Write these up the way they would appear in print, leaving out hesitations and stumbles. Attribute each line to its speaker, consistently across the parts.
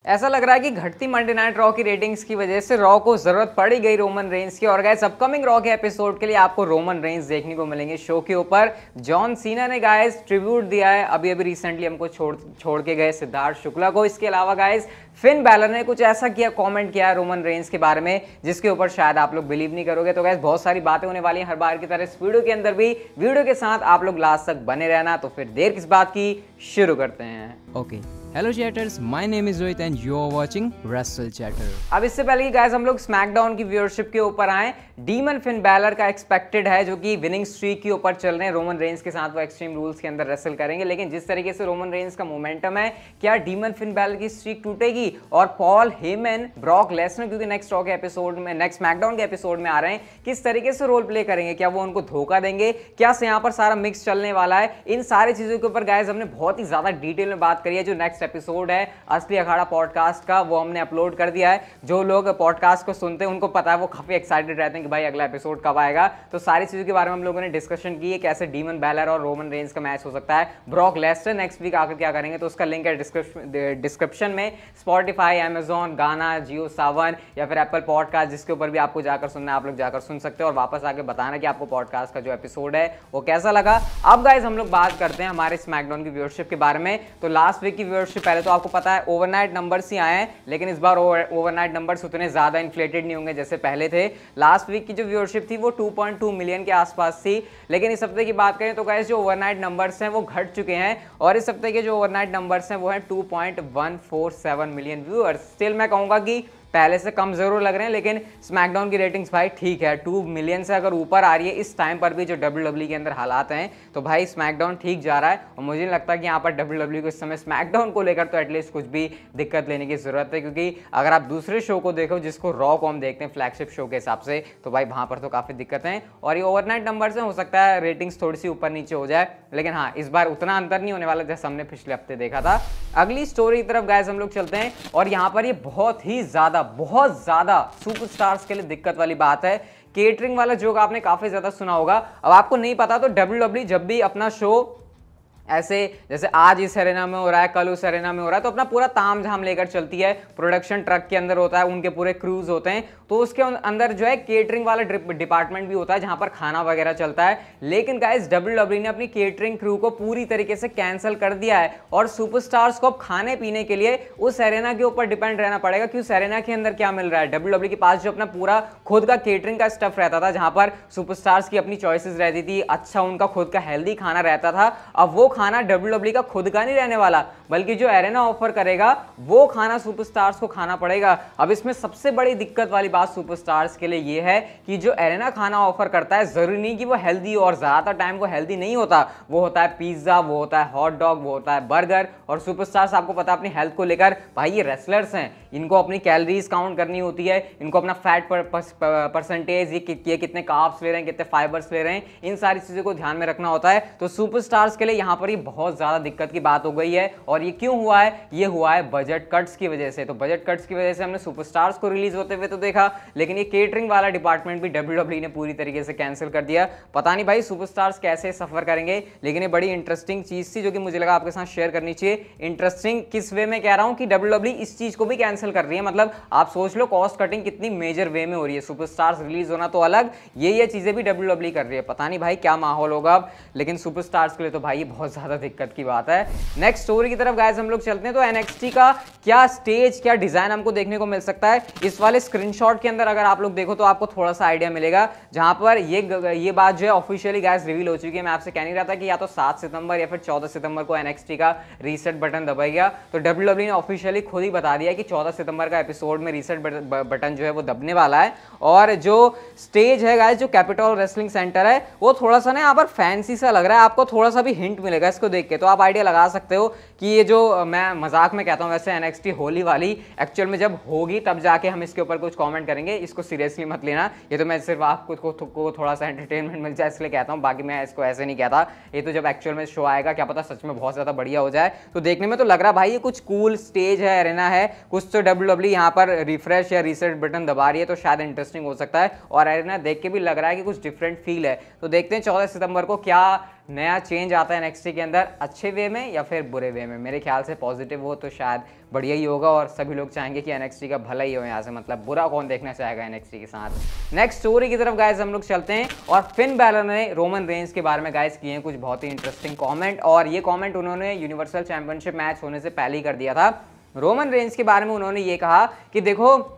Speaker 1: ऐसा लग रहा है कि घटती मंडे नाइट रॉ की रेटिंग्स की वजह से रॉ को जरूरत पड़ गई रोमन रेंस की। और गाइस अपकमिंग रॉ के एपिसोड के लिए आपको रोमन रेंस देखने को मिलेंगे शो के ऊपर। जॉन सीना ने गाइस ट्रिब्यूट दिया है अभी रिसेंटली हमको छोड़ के गए सिद्धार्थ शुक्ला को। इसके अलावा गाइस फिन बैलर ने कुछ ऐसा किया, कमेंट किया रोमन रेंस के बारे में जिसके ऊपर शायद आप लोग बिलीव नहीं करोगे। तो गाइस बहुत सारी बातें होने वाली हैं हर बार की तरह इस वीडियो के अंदर भी। वीडियो के साथ आप लोग लास्ट तक बने रहना। तो फिर देर किस बात की, शुरू करते हैं।
Speaker 2: Okay, hello chatters, my name is Rohit and you are watching wrestle chatter.
Speaker 1: अब इससे पहले कि गाइस हम लोग स्मैकडाउन की व्यूअरशिप के ऊपर आए, डीमन फिन बैलर का एक्सपेक्टेड है जो कि विनिंग स्ट्रीक के ऊपर चल रहे हैं। रोमन रेंस के साथ वो एक्सट्रीम रूल्स के अंदर रेसल करेंगे, लेकिन जिस तरीके से रोमन रेंस का मोमेंटम है, क्या डीमन फिन बैलर की स्ट्रीक टूटेगी? और पॉल हेमन, ब्रॉक लेसनर, क्योंकि नेक्स्ट रॉ के एपिसोड में, नेक्स्ट स्मैकडाउन के एपिसोड में आ रहे हैं, किस तरीके से रोल प्ले करेंगे? क्या वो उनको धोखा देंगे? क्या से यहाँ पर सारा मिक्स चलने वाला है? इन सारी चीजों के ऊपर गाइस हमने बहुत ही ज्यादा डिटेल में बात करी है। जो नेक्स्ट एपिसोड है असली अखाड़ा पॉडकास्ट का, वो हमने अपलोड कर दिया है। जो लोग पॉडकास्ट को सुनते हैं उनको पता है, वो काफी एक्साइटेड रहते हैं कि भाई अगला एपिसोड कब आएगा। तो सारी चीजों के बारे में हम लोगों ने डिस्कशन की है, कैसे डीमन बैलर और रोमन रेंस का मैच हो सकता है। ब्रॉक लेसनर नेक्स्ट वीक आकर क्या करेंगे, तो उसका लिंक है डिस्क्रिप्शन में। स्पॉटिफाई, अमेजॉन, गाना, जियो सावन या फिर एप्पल पॉडकास्ट, जिसके ऊपर भी आपको जाकर सुनना है, आप लोग जाकर सुन सकते हो और वापस आके बताना कि आपको पॉडकास्ट का जो एपिसोड है वो कैसा लगा। अब गाइस हम लोग बात करते हैं हमारे स्मैकडाउन की व्यूअरशिप के बारे में। तो लास्ट वीक की व्यूअरशिप पहले तो आपको पता है ओवरनाइट नंबर्स ही आए हैं, लेकिन इस बार ओवरनाइट नंबर्स उतने ज्यादा इन्फ्लेटेड नहीं होंगे जैसे पहले थे। लास्ट वीक की जो व्यूअरशिप थी वो 2.2 मिलियन के आसपास थी, लेकिन इस हफ्ते की बात करें तो गाइस जो ओवरनाइट नंबर्स हैं वो घट चुके हैं और इस हफ्ते के जो ओवरनाइट नंबर्स हैं वो हैं 2.147 मिलियन व्यूअर्स। स्टिल मैं कहूंगा कि पहले से कम जरूर लग रहे हैं, लेकिन स्मैकडाउन की रेटिंग्स भाई ठीक है। 2 मिलियन से अगर ऊपर आ रही है इस टाइम पर भी जो WWE के अंदर हालात हैं, तो भाई स्मैकडाउन ठीक जा रहा है। और मुझे नहीं लगता कि यहाँ पर WWE को इस समय स्मैकडाउन को लेकर तो एटलीस्ट कुछ भी दिक्कत लेने की जरूरत है, क्योंकि अगर आप दूसरे शो को देखो जिसको रॉ को हम देखते हैं फ्लैगशिप शो के हिसाब से, तो भाई वहां पर तो काफी दिक्कत है। और ये ओवरनाइट नंबर से हो सकता है रेटिंग्स थोड़ी सी ऊपर नीचे हो जाए, लेकिन हाँ इस बार उतना अंतर नहीं होने वाला जैसे हमने पिछले हफ्ते देखा था। अगली स्टोरी की तरफ गाइस हम लोग चलते हैं और यहाँ पर ये बहुत ज्यादा सुपरस्टार्स के लिए दिक्कत वाली बात है। केटरिंग वाला जोक आपने काफी ज्यादा सुना होगा। अब आपको नहीं पता तो WWE जब भी अपना शो ऐसे जैसे आज इस एरेना में हो रहा है, कल उस एरेना में हो रहा है, तो अपना पूरा ताम झाम लेकर चलती है। प्रोडक्शन ट्रक के अंदर होता है, उनके पूरे क्रूज होते हैं, तो उसके अंदर जो है केटरिंग वाला डिपार्टमेंट भी होता है जहां पर खाना वगैरह चलता है। लेकिन गाइस WWE ने अपनी केटरिंग क्रू को पूरी तरीके से कैंसिल कर दिया है और सुपरस्टार्स को अब खाने पीने के लिए उस एरेना के ऊपर डिपेंड रहना पड़ेगा कि उस एरेना के अंदर क्या मिल रहा है। WWE के पास जो अपना पूरा खुद का केटरिंग का स्टफ रहता था, जहां पर सुपरस्टार्स की अपनी चॉइसेस रहती थी, अच्छा उनका खुद का हेल्दी खाना रहता था, अब वो खाना WWE का खुद का नहीं रहने वाला, बल्कि जो एरेना ऑफर करेगा वो खाना सुपरस्टार्स को खाना पड़ेगा। अब इसमें सबसे बड़ी दिक्कत वाली बात सुपरस्टार्स के लिए ये है कि जो एरेना खाना ऑफर करता है जरूरी नहीं कि वो हेल्दी, और ज्यादातर टाइम वो हेल्दी नहीं होता। वो होता है पिज्जा, वो होता है हॉट डॉग, वो होता है बर्गर। और सुपरस्टार्स आपको पता है अपनी हेल्थ को लेकर, भाई ये रेसलर्स हैं, इनको अपनी कैलोरीज काउंट करनी होती है, इनको अपना फैट परसेंटेज, ये कितने कार्ब्स ले रहे हैं, कितने फाइबर्स ले रहे हैं, इन सारी चीजों को ध्यान में रखना होता है। तो सुपरस्टार्स के लिए यहाँ पर ये बहुत ज्यादा दिक्कत की बात हो गई है। और ये क्यों हुआ है? ये हुआ है बजट कट्स की वजह से। तो बजट कट्स की वजह से हमने सुपरस्टार्स को रिलीज होते हुए तो देखा, लेकिन ये केटरिंग वाला डिपार्टमेंट भी WWE ने पूरी तरीके से कैंसिल कर दिया। पता नहीं भाई सुपरस्टार्स कैसे सफर करेंगे, लेकिन ये बड़ी इंटरेस्टिंग चीज थी जो कि मुझे लगा आपके साथ शेयर करनी चाहिए। इंटरेस्टिंग किस वे में कह रहा हूं कि WWE इस चीज को भी कैंसिल कर रही है। मतलब आप सोच लो कॉस्ट कटिंग कितनी मेजर वे में हो रही है। सुपरस्टार्स रिलीज होना तो अलग, ये चीजें भी WWE कर रही है। पता नहीं भाई क्या माहौल होगा अब, लेकिन सुपरस्टार्स के लिए तो भाई बहुत ज्यादा दिक्कत की बात है। नेक्स्ट स्टोरी की तरफ गाइस हम लोग चलते हैं। तो NXT का क्या स्टेज, क्या डिजाइन हमको देखने को मिल सकता है, इस वाले स्क्रीनशॉट के अंदर अगर आप लोग देखो तो आपको थोड़ा सा आइडिया मिलेगा, जहां पर ये बात जो है ऑफिशियली गाइस रिवील हो चुकी है। मैं आपसे कह नहीं रहा था कि या तो 7 सितंबर या फिर 14 सितंबर को NXT का रीसेट बटन दबाएगा, तो WWE ने ऑफिशियली खुद ही बता दिया कि 14 सितंबर का एपिसोड में रीसेट बटन जो है वो दबने वाला है। और जो स्टेज है गाइस, जो कैपिटल रेसलिंग सेंटर है, वो थोड़ा सा ना यहाँ पर फैंसी सा लग रहा है। आपको थोड़ा सा भी हिंट मिलेगा इसको देख के, तो आप आइडिया लगा सकते हो कि ये जो मैं मजाक में कहता हूँ वैसे NXT होली वाली एक्चुअल में जब होगी तब जाके हम इसके ऊपर कुछ कमेंट करेंगे। इसको सीरियसली मत लेना, ये तो मैं सिर्फ आपको थोड़ा सा एंटरटेनमेंट मिल जाए इसलिए कहता हूँ, बाकी मैं इसको ऐसे नहीं कहता। ये तो जब एक्चुअल में शो आएगा क्या पता सच में बहुत ज्यादा बढ़िया हो जाए। तो देखने में तो लग रहा भाई ये कुछ कूल स्टेज है, एरेना है, कुछ तो WWE यहाँ पर रिफ्रेश या रीसेट बटन दबा रही है, तो शायद इंटरेस्टिंग हो सकता है। और एरेना देख के भी लग रहा है कि कुछ डिफरेंट फील है। तो देखते हैं 14 सितंबर को क्या नया चेंज आता है NXT के अंदर, अच्छे वे में या फिर बुरे वे में। मेरे ख्याल से पॉजिटिव हो तो शायद बढ़िया ही होगा और सभी लोग चाहेंगे कि NXT का भला ही हो यहाँ से, मतलब बुरा कौन देखना चाहेगा NXT के साथ। नेक्स्ट स्टोरी की तरफ गाइस हम लोग चलते हैं और फिन बैलर ने रोमन रेंज के बारे में गाइस किए हैं कुछ बहुत ही इंटरेस्टिंग कमेंट, और ये कमेंट उन्होंने यूनिवर्सल चैंपियनशिप मैच होने से पहले ही कर दिया था। रोमन रेंज के बारे में उन्होंने ये कहा कि देखो,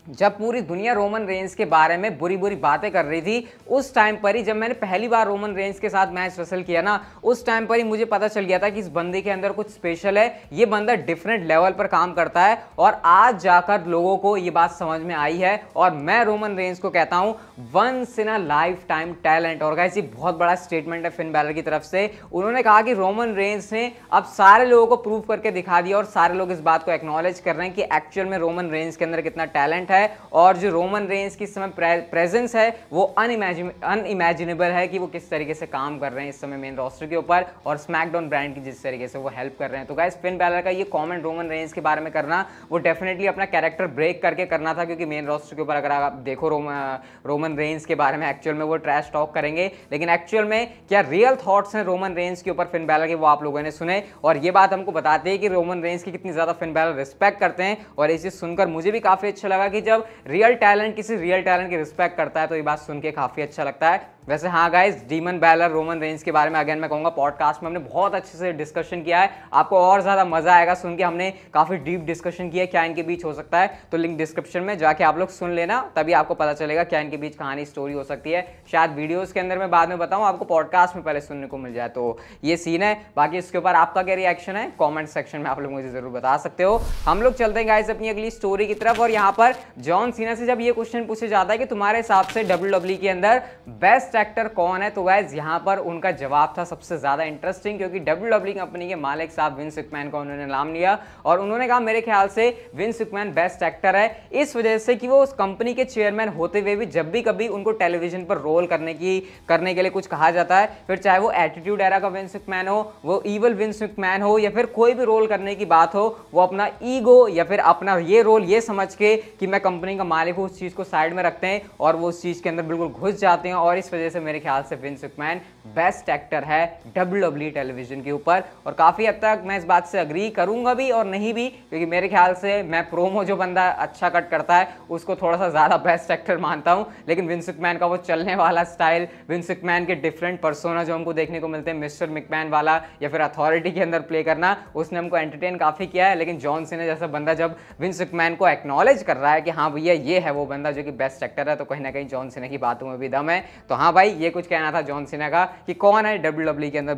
Speaker 1: जब पूरी दुनिया रोमन रेंज के बारे में बुरी बुरी बातें कर रही थी, उस टाइम पर ही जब मैंने पहली बार रोमन रेंज के साथ मैच रसल किया ना, उस टाइम पर ही मुझे पता चल गया था कि इस बंदे के अंदर कुछ स्पेशल है, ये बंदा डिफरेंट लेवल पर काम करता है, और आज जाकर लोगों को ये बात समझ में आई है। और मैं रोमन रेंज को कहता हूं once in a lifetime talent. और गाइस ये बहुत बड़ा स्टेटमेंट है फिन बैलर की तरफ से। उन्होंने कहा कि रोमन रेंज ने अब सारे लोगों को प्रूव करके दिखा दिया और सारे लोग इस बात को एक्नॉलेज कर रहे हैं कि एक्चुअल में रोमन रेंज के अंदर कितना टैलेंट है, और जो रोमन रेंज की इस समय प्रेजेंस है वो अनइमेजिनेबल है कि वो किस तरीके से काम कर रहे हैं इस समय मेन रोस्टर के ऊपर, और स्मैकडाउन ब्रांड की जिस तरीके से वो हेल्प कर रहे हैं। तो गाइस फिन बैलर का ये कमेंट रोमन रेंज के बारे में करना, वो डेफिनेटली अपना कैरेक्टर ब्रेक करके करना था, क्योंकि मेन रोस्टर के ऊपर अगर आप देखो रोमन रेंज के बारे में एक्चुअल में वो ट्रैश टॉक करेंगे, लेकिन एक्चुअल में क्या रियल थॉट्स हैं रोमन रेंज के ऊपर फिन बैलर के, वो आप लोगों ने सुने। और ये बात हमको बताते हैं कि रोमन रेंज की कितनी ज्यादा फिन बैलर रिस्पेक्ट करते हैं, और ये चीज सुनकर मुझे भी काफी अच्छा लगा कि जब रियल टैलेंट किसी रियल टैलेंट की रिस्पेक्ट करता है तो ये बात सुन के काफी अच्छा लगता है। वैसे हाँ guys, demon Balor Roman Reigns के बारे में अगेन मैं कहूंगा पॉडकास्ट में हमने बहुत अच्छे से डिस्कशन किया है, आपको और ज्यादा मजा आएगा सुन के। हमने काफी डीप डिस्कशन किया क्या इनके बीच हो सकता है, तो लिंक डिस्क्रिप्शन में जाके आप लोग सुन लेना, तभी आपको पता चलेगा क्या इनके बीच कहानी स्टोरी हो सकती है। शायद वीडियोस के अंदर मैं बाद में बताऊं, आपको पॉडकास्ट में पहले सुनने को मिल जाए। तो ये सीन है, बाकी इसके ऊपर आपका क्या रिएक्शन है कॉमेंट सेक्शन में आप लोग मुझे जरूर बता सकते हो। हम लोग चलते हैं गाइस अपनी अगली स्टोरी की तरफ, और यहाँ पर जॉन सीना से जब ये क्वेश्चन पूछा जाता है कि तुम्हारे हिसाब से WWE के अंदर बेस्ट एक्टर कौन है, तो गाइस यहाँ पर उनका जवाब था सबसे ज्यादा इंटरेस्टिंग, क्योंकि WWE कंपनी के मालिक साहब विंस मैकमैन का उन्होंने नाम लिया, और उन्होंने कहा मेरे ख्याल से विंस मैकमैन बेस्ट एक्टर है, इस वजह से कि वो उस कंपनी के चेयरमैन होते हुए भी जब भी कभी उनको टेलीविजन पर रोल करने के लिए कुछ कहा जाता है, फिर चाहे वो एटीट्यूड एरा का विंस मैकमैन हो, वो इवल विंस मैकमैन हो, या फिर कोई भी रोल करने की बात हो, वो अपना ईगो या फिर अपना ये रोल ये समझ के कि मैं कंपनी का मालिक हूं, उस चीज को साइड में रखते हैं और वो उस चीज के अंदर बिल्कुल घुस जाते हैं। और इस वजह से मेरे ख्याल से विंस मैकमैन बेस्ट एक्टर है WWE टेलीविजन के ऊपर, और काफी हद तक मैं इस बात से अग्री करूंगा भी और नहीं भी, क्योंकि मेरे ख्याल से मैं प्रोमो जो बंदा अच्छा कट करता है उसको थोड़ा सा ज्यादा बेस्ट एक्टर मानता हूं, लेकिन विंस मैकमैन का वो चलने वाला स्टाइल, विंस मैकमैन के डिफरेंट पर्सोना जो हमको देखने को मिलते हैं, मिस्टर मैकमैन वाला या फिर अथॉरिटी के अंदर प्ले करना, उसने हमको एंटरटेन काफी किया है। लेकिन जॉन सीना जैसा बंदा जब विंस मैकमैन को एक्नॉलेज कर रहा है कि हाँ भैया ये है वो बंदा जो कि बेस्ट एक्टर है, तो कहीं ना कहीं जॉन सीना की बातों में भी दम है। तो हाँ भाई, ये कुछ कहना था जॉन सीना का कि कौन है WWE के अंदर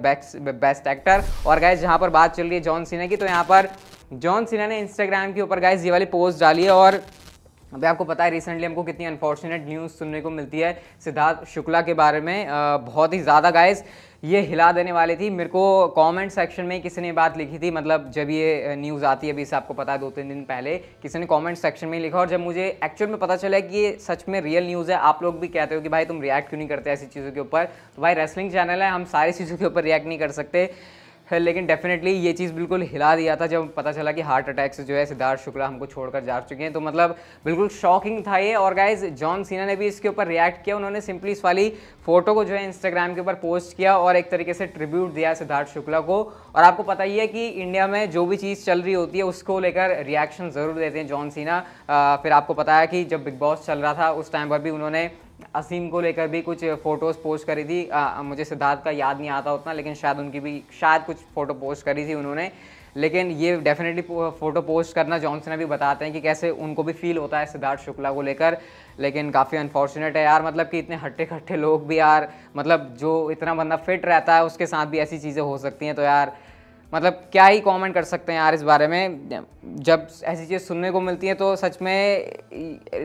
Speaker 1: बेस्ट एक्टर। और गाइस जहां पर बात चल रही है जॉन सीना की, तो यहाँ पर जॉन सीना ने इंस्टाग्राम के ऊपर गाइस ये वाली पोस्ट डाली है, और अभी आपको पता है रिसेंटली हमको कितनी अनफॉर्चुनेट न्यूज़ सुनने को मिलती है सिद्धार्थ शुक्ला के बारे में, बहुत ही ज़्यादा गाइस ये हिला देने वाली थी। मेरे को कमेंट सेक्शन में किसी ने बात लिखी थी, मतलब जब ये न्यूज़ आती है अभी से आपको पता है 2-3 दिन पहले किसी ने कमेंट सेक्शन में लिखा, और जब मुझे एक्चुअल में पता चला कि ये सच में रियल न्यूज़ है, आप लोग भी कहते हो कि भाई तुम रिएक्ट क्यों नहीं करते ऐसी चीज़ों के ऊपर, तो भाई रेसलिंग चैनल है, हम सारी चीज़ों के ऊपर रिएक्ट नहीं कर सकते, लेकिन डेफिनेटली ये चीज़ बिल्कुल हिला दिया था जब पता चला कि हार्ट अटैक से जो है सिद्धार्थ शुक्ला हमको छोड़कर जा चुके हैं। तो मतलब बिल्कुल शॉकिंग था ये। और गाइज जॉन सीना ने भी इसके ऊपर रिएक्ट किया, उन्होंने सिंपली इस वाली फोटो को जो है इंस्टाग्राम के ऊपर पोस्ट किया और एक तरीके से ट्रिब्यूट दिया सिद्धार्थ शुक्ला को। और आपको पता ही है कि इंडिया में जो भी चीज़ चल रही होती है उसको लेकर रिएक्शन ज़रूर देते हैं जॉन सीना। फिर आपको पता है कि जब बिग बॉस चल रहा था उस टाइम पर भी उन्होंने असीम को लेकर भी कुछ फोटोज़ पोस्ट करी थी, मुझे सिद्धार्थ का याद नहीं आता उतना, लेकिन शायद उनकी भी शायद कुछ फ़ोटो पोस्ट करी थी उन्होंने। लेकिन ये डेफिनेटली फ़ोटो पोस्ट करना जॉन सीना भी बताते हैं कि कैसे उनको भी फील होता है सिद्धार्थ शुक्ला को लेकर। लेकिन काफ़ी अनफॉर्चुनेट है यार, मतलब कि इतने हट्टे खट्टे लोग भी यार, मतलब जो इतना बंदा फिट रहता है उसके साथ भी ऐसी चीज़ें हो सकती हैं। तो यार मतलब क्या ही कमेंट कर सकते हैं यार इस बारे में। जब ऐसी चीज़ सुनने को मिलती है तो सच में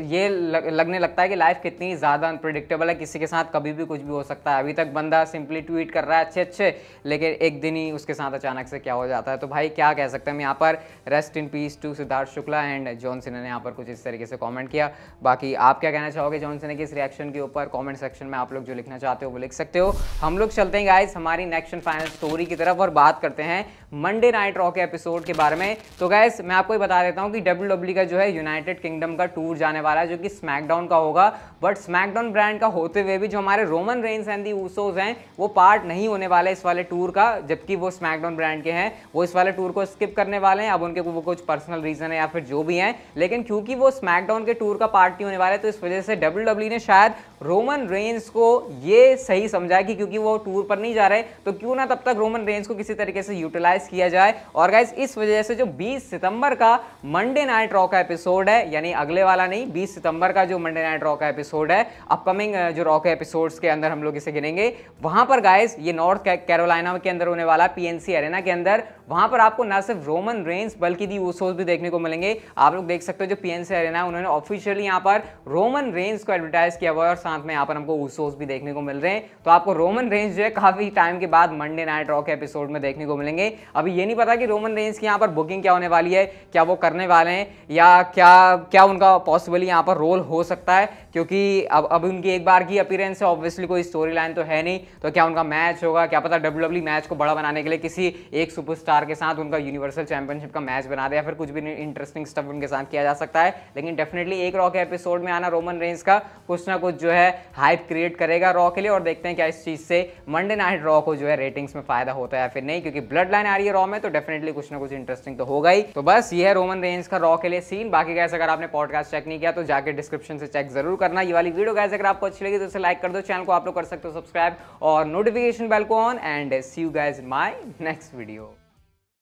Speaker 1: ये लगने लगता है कि लाइफ कितनी ज़्यादा अनप्रेडिक्टेबल है, किसी के साथ कभी भी कुछ भी हो सकता है। अभी तक बंदा सिंपली ट्वीट कर रहा है अच्छे अच्छे, लेकिन एक दिन ही उसके साथ अचानक से क्या हो जाता है। तो भाई क्या कह सकते हैं हम यहाँ पर, rest in peace to Siddharth Shukla. And John Cena ने यहाँ पर कुछ इस तरीके से कॉमेंट किया। बाकी आप क्या कहना चाहोगे जॉन सीना की इस रिएक्शन के ऊपर, कॉमेंट सेक्शन में आप लोग जो लिखना चाहते हो वो लिख सकते हो। हम लोग चलते हैं गाइस हमारी नेक्स्ट एंड फाइनल स्टोरी की तरफ और बात करते हैं मंडे नाइट रॉ के एपिसोड के बारे में। तो गाइस मैं आपको ये बता देता हूँ कि WWE का जो है यूनाइटेड किंगडम का टूर जाने वाला है, जो कि स्मैकडाउन का होगा। बट स्मैकडाउन ब्रांड का होते हुए भी जो हमारे Roman Reigns and the Usos हैं वो पार्ट नहीं होने वाले इस वाले टूर का, जबकि वो स्मैकडाउन ब्रांड के हैं, वो इस वाले टूर को स्किप करने वाले हैं। अब उनके वो कुछ पर्सनल रीजन है या फिर जो भी है, लेकिन क्योंकि वो स्मैकडाउन के टूर का पार्ट नहीं होने वाला है तो इस वजह से WWE ने शायद रोमन रेंस को ये सही समझा कि क्योंकि वो टूर पर नहीं जा रहे तो क्यों ना तब तक रोमन रेंस को किसी तरीके से यूटिलाइज किया जाए। और गाइस इस वजह से जो 20 सितंबर का मंडे नाइट रॉ का एपिसोड है, यानी अगले वाला नहीं, 20 सितंबर का जो मंडे नाइट रॉ का एपिसोड है, अपकमिंग जो रॉ के एपिसोड्स के अंदर हम लोग इसे गिनेंगे, वहां पर गाइस ये नॉर्थ कैरोलिना के अंदर होने वाला PNC अरेना के अंदर, वहां पर आपको ना सिर्फ रोमन रेंस बल्कि दी ऊसोस भी देखने को मिलेंगे। आप लोग देख सकते हो जो PNC अरेना है उन्होंने ऑफिशियली यहाँ पर रोमन रेंस को एडवर्टाइज किया हुआ है और साथ में यहाँ पर हमको ऊसोस भी देखने को मिल रहे हैं। तो आपको रोमन रेंस जो है काफी टाइम के बाद मंडे नाइट रॉ के एपिसोड में देखने को मिलेंगे। अभी ये नहीं पता कि रोमन रेंस की यहाँ पर बुकिंग क्या होने वाली है, क्या वो करने वाले हैं या क्या उनका पॉसिबली यहाँ पर रोल हो सकता है, क्योंकि अब उनकी एक बार की अपीयरेंस है, ऑब्वियसली कोई स्टोरी लाइन तो है नहीं। तो क्या उनका मैच होगा, क्या पता WWE मैच को बड़ा बनाने के लिए किसी एक सुपरस्टार के साथ उनका यूनिवर्सल चैंपियनशिप का मैच बना दे या फिर कुछ भी इंटरेस्टिंग स्टफ उनके साथ किया जा सकता है। लेकिन डेफिनेटली एक रॉ के एपिसोड में आना रोमन रेंस का कुछ ना कुछ जो है हाइप क्रिएट करेगा रॉ के लिए, और देखते हैं क्या इस चीज से मंडे नाइट रॉ को जो है रेटिंग्स में फायदा होता है या फिर नहीं, क्योंकि ब्लड लाइन आ रही है रॉ में तो डेफिनेटली कुछ ना कुछ इंटरेस्टिंग तो होगा ही। तो बस ये है रोमन रेंस का रॉ के लिए सीन। बाकी गाइस अगर आपने पॉडकास्ट चेक नहीं किया तो जाके डिस्क्रिप्शन से चेक जरूर करना। ये वाली वीडियो गाइस अगर आपको अच्छी लगी तो इसे लाइक कर दो, चैनल को आप लोग कर सकते हो सब्सक्राइब और नोटिफिकेशन बेल को on, and see you guys in my next video.